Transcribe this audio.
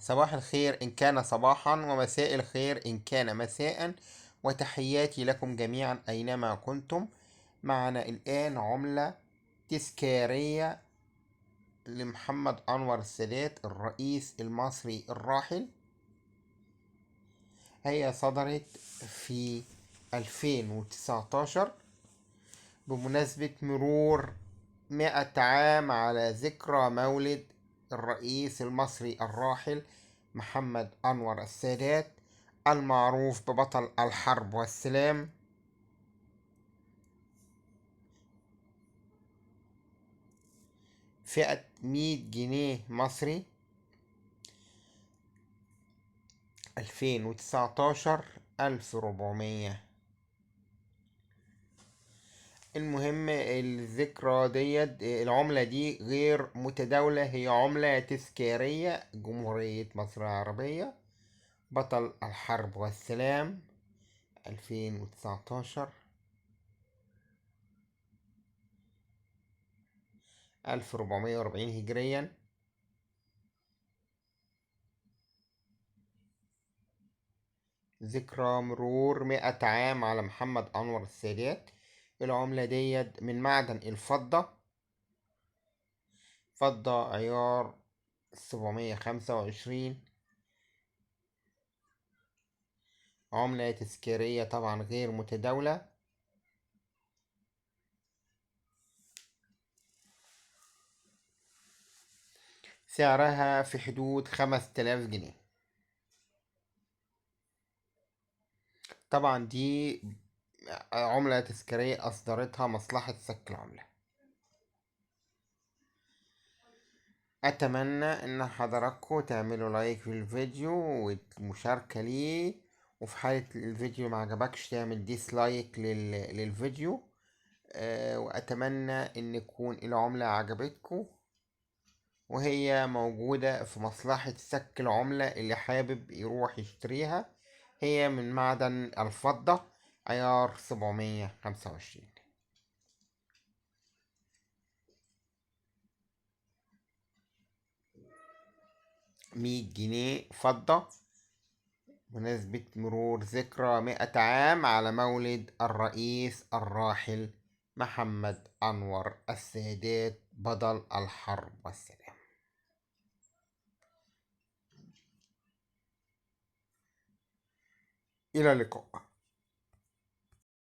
صباح الخير إن كان صباحا، ومساء الخير إن كان مساء، وتحياتي لكم جميعا أينما كنتم. معنا الآن عملة تذكارية لمحمد أنور السادات الرئيس المصري الراحل. هي صدرت في 2019 بمناسبة مرور 100 عام على ذكرى مولد الرئيس المصري الراحل محمد أنور السادات، المعروف ببطل الحرب والسلام. فئة 100 جنيه مصري 2019 1400. المهم الذكرى ديت، العملة دي غير متداولة، هي عملة تذكارية. جمهورية مصر العربية، بطل الحرب والسلام، 2019 1440 هجريا. ذكرى مرور 100 عام على محمد أنور السادات. العملة ديت من معدن الفضة، فضة عيار 725. عملة تذكارية طبعا غير متداولة. سعرها في حدود 5000 جنيه. طبعا دي عملة تذكارية أصدرتها مصلحة سك العملة. أتمنى إن حضراتكم تعملوا لايك في الفيديو ومشاركة ليه، وفي حالة الفيديو ما عجبكش تعمل ديسلايك للفيديو. وأتمنى إن يكون العملة عجبتكم، وهي موجودة في مصلحة سك العملة اللي حابب يروح يشتريها. هي من معدن الفضة عيار 725. 100 جنيه فضة بمناسبة مرور ذكرى 100 عام على مولد الرئيس الراحل محمد أنور السادات بطل الحرب والسلام. إلى اللقاء.